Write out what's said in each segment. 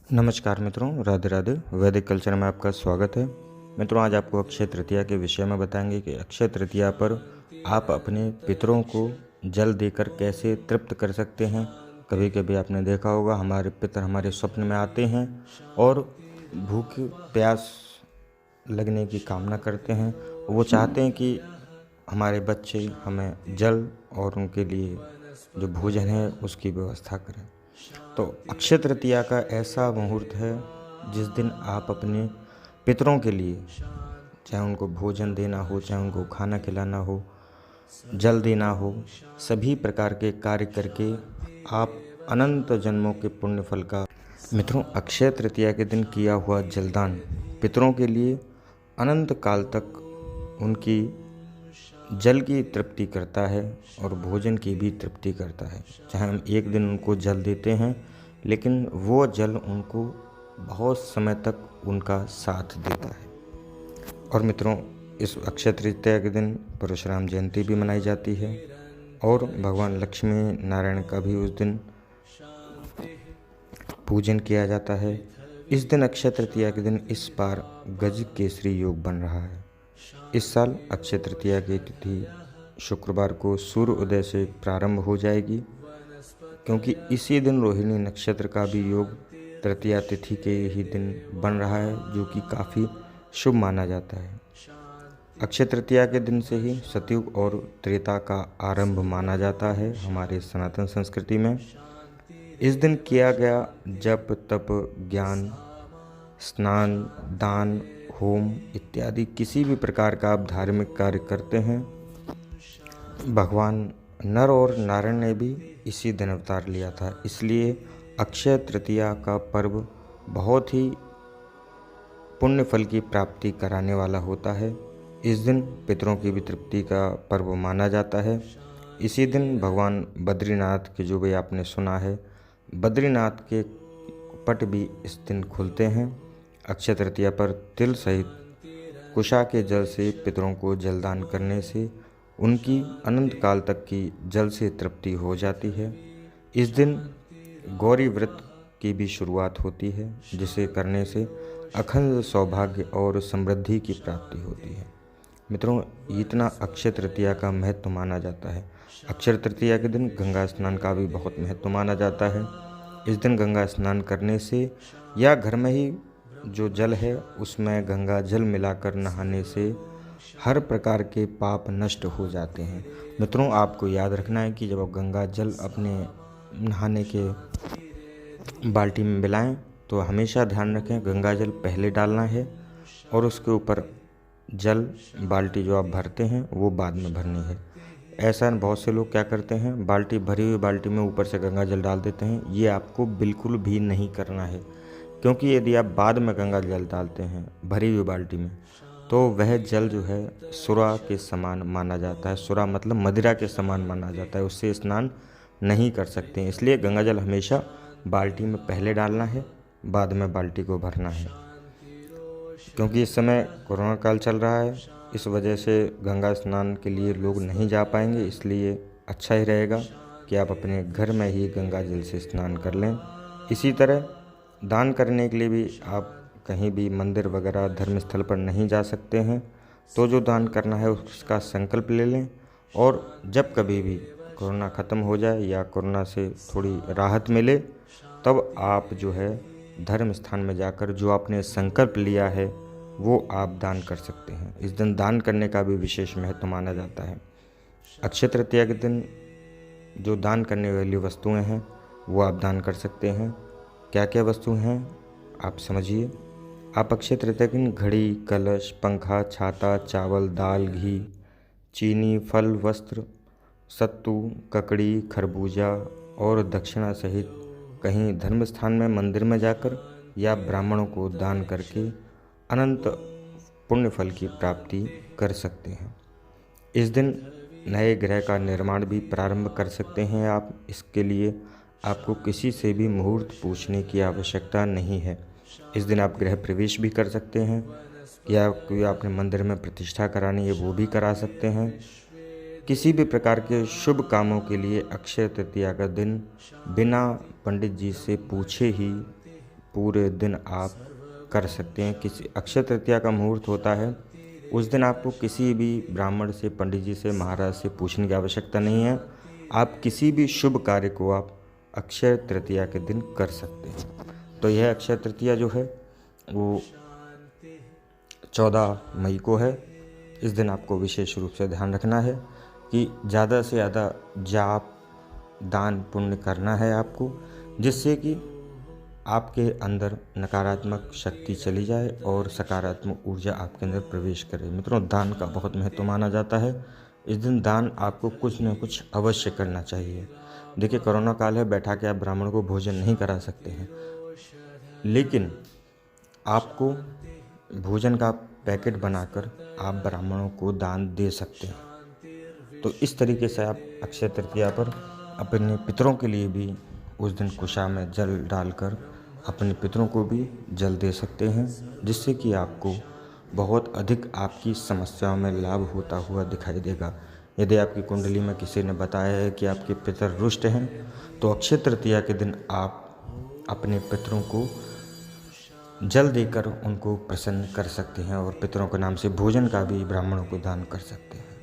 नमस्कार मित्रों, राधे राधे। वैदिक कल्चर में आपका स्वागत है। मित्रों, आज आपको अक्षय तृतीया के विषय में बताएंगे कि अक्षय तृतीया पर आप अपने पितरों को जल देकर कैसे तृप्त कर सकते हैं। कभी कभी आपने देखा होगा, हमारे पितर हमारे स्वप्न में आते हैं और भूख प्यास लगने की कामना करते हैं। वो चाहते हैं कि हमारे बच्चे हमें जल और उनके लिए जो भोजन है उसकी व्यवस्था करें। तो अक्षय तृतीया का ऐसा मुहूर्त है जिस दिन आप अपने पितरों के लिए, चाहे उनको भोजन देना हो, चाहे उनको खाना खिलाना हो, जल देना हो, सभी प्रकार के कार्य करके आप अनंत जन्मों के पुण्य फल का। मित्रों, अक्षय तृतीया के दिन किया हुआ जलदान पितरों के लिए अनंत काल तक उनकी जल की तृप्ति करता है और भोजन की भी तृप्ति करता है। चाहे हम एक दिन उनको जल देते हैं, लेकिन वो जल उनको बहुत समय तक उनका साथ देता है। और मित्रों, इस अक्षय तृतीया के दिन परशुराम जयंती भी मनाई जाती है और भगवान लक्ष्मी नारायण का भी उस दिन पूजन किया जाता है। इस दिन अक्षय तृतीया के दिन इस बार गज केसरी योग बन रहा है। इस साल अक्षय तृतीया की तिथि शुक्रवार को सूर्य उदय से प्रारंभ हो जाएगी, क्योंकि इसी दिन रोहिणी नक्षत्र का भी योग तृतीया तिथि के ही दिन बन रहा है, जो कि काफ़ी शुभ माना जाता है। अक्षय तृतीया के दिन से ही सतयुग और त्रेता का आरंभ माना जाता है हमारे सनातन संस्कृति में। इस दिन किया गया जप तप ज्ञान स्नान दान होम इत्यादि किसी भी प्रकार का आप धार्मिक कार्य करते हैं, भगवान नर और नारायण ने भी इसी दिन अवतार लिया था। इसलिए अक्षय तृतीया का पर्व बहुत ही पुण्य फल की प्राप्ति कराने वाला होता है। इस दिन पितरों की भी तृप्ति का पर्व माना जाता है। इसी दिन भगवान बद्रीनाथ के, जो भी आपने सुना है, बद्रीनाथ के पट भी इस दिन खुलते हैं। अक्षय तृतीया पर तिल सहित कुशा के जल से पितरों को जलदान करने से उनकी अनंत काल तक की जल से तृप्ति हो जाती है। इस दिन गौरी व्रत की भी शुरुआत होती है, जिसे करने से अखंड सौभाग्य और समृद्धि की प्राप्ति होती है। मित्रों, इतना अक्षय तृतीया का महत्व माना जाता है। अक्षय तृतीया के दिन गंगा स्नान का भी बहुत महत्व माना जाता है। इस दिन गंगा स्नान करने से या घर में ही जो जल है उसमें गंगा जल मिलाकर नहाने से हर प्रकार के पाप नष्ट हो जाते हैं। मित्रों, आपको याद रखना है कि जब आप गंगा जल अपने नहाने के बाल्टी में मिलाएं तो हमेशा ध्यान रखें गंगा जल पहले डालना है और उसके ऊपर जल बाल्टी जो आप भरते हैं वो बाद में भरनी है। ऐसा बहुत से लोग क्या करते हैं, बाल्टी भरी हुई बाल्टी में ऊपर से गंगा जल डाल देते हैं। ये आपको बिल्कुल भी नहीं करना है, क्योंकि यदि आप बाद में गंगा जल डालते हैं भरी हुई बाल्टी में, तो वह जल जो है सुरा के समान माना जाता है। सुरा मतलब मदिरा के समान माना जाता है, उससे स्नान नहीं कर सकते हैं। इसलिए गंगा जल हमेशा बाल्टी में पहले डालना है, बाद में बाल्टी को भरना है। क्योंकि इस समय कोरोना काल चल रहा है, इस वजह से गंगा स्नान के लिए लोग नहीं जा पाएंगे। इसलिए अच्छा ही रहेगा कि आप अपने घर में ही गंगा जल से स्नान कर लें। इसी तरह दान करने के लिए भी आप कहीं भी मंदिर वगैरह धर्म स्थल पर नहीं जा सकते हैं, तो जो दान करना है उसका संकल्प ले लें। और जब कभी भी कोरोना ख़त्म हो जाए या कोरोना से थोड़ी राहत मिले, तब आप जो है धर्म स्थान में जाकर जो आपने संकल्प लिया है वो आप दान कर सकते हैं। इस दिन दान करने का भी विशेष महत्व माना जाता है। अक्षय तृतीया के दिन जो दान करने वाली वस्तुएं हैं वो आप दान कर सकते हैं। क्या क्या वस्तु हैं आप समझिए। आप अक्षय तृतीया के दिन घड़ी, कलश, पंखा, छाता, चावल, दाल, घी, चीनी, फल, वस्त्र, सत्तू, ककड़ी, खरबूजा और दक्षिणा सहित कहीं धर्म स्थान में मंदिर में जाकर या ब्राह्मणों को दान करके अनंत पुण्य फल की प्राप्ति कर सकते हैं। इस दिन नए ग्रह का निर्माण भी प्रारंभ कर सकते हैं आप। इसके लिए आपको किसी से भी मुहूर्त पूछने की आवश्यकता नहीं है। इस दिन आप गृह प्रवेश भी कर सकते हैं, या कोई आपने मंदिर में प्रतिष्ठा करानी है वो भी करा सकते हैं। किसी भी प्रकार के शुभ कामों के लिए अक्षय तृतीया का दिन बिना पंडित जी से पूछे ही पूरे दिन आप कर सकते हैं। किसी अक्षय तृतीया का मुहूर्त होता है, उस दिन आपको किसी भी ब्राह्मण से, पंडित जी से, महाराज से पूछने की आवश्यकता नहीं है। आप किसी भी शुभ कार्य को आप अक्षय तृतीया के दिन कर सकते हैं। तो यह अक्षय तृतीया जो है वो 14 मई को है। इस दिन आपको विशेष रूप से ध्यान रखना है कि ज़्यादा से ज़्यादा जाप, दान, पुण्य करना है आपको, जिससे कि आपके अंदर नकारात्मक शक्ति चली जाए और सकारात्मक ऊर्जा आपके अंदर प्रवेश करे। मित्रों, दान का बहुत महत्व माना जाता है। इस दिन दान आपको कुछ न कुछ अवश्य करना चाहिए। देखिए, कोरोना काल है, बैठा के आप ब्राह्मण को भोजन नहीं करा सकते हैं, लेकिन आपको भोजन का पैकेट बनाकर आप ब्राह्मणों को दान दे सकते हैं। तो इस तरीके से आप अक्षय तृतीया पर अपने पितरों के लिए भी उस दिन कुशा में जल डालकर अपने पितरों को भी जल दे सकते हैं, जिससे कि आपको बहुत अधिक आपकी समस्याओं में लाभ होता हुआ दिखाई देगा। यदि आपकी कुंडली में किसी ने बताया है कि आपके पितर रुष्ट हैं, तो अक्षय तृतीया के दिन आप अपने पितरों को जल देकर उनको प्रसन्न कर सकते हैं और पितरों के नाम से भोजन का भी ब्राह्मणों को दान कर सकते हैं।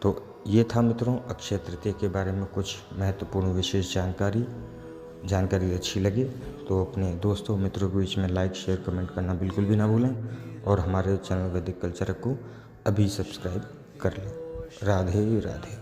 तो ये था मित्रों अक्षय तृतीया के बारे में कुछ महत्वपूर्ण विशेष जानकारी अच्छी लगी तो अपने दोस्तों, मित्रों के बीच में लाइक, शेयर, कमेंट करना बिल्कुल भी ना भूलें और हमारे चैनल वैदिक कल्चर को अभी सब्सक्राइब कर लें। राधे राधे।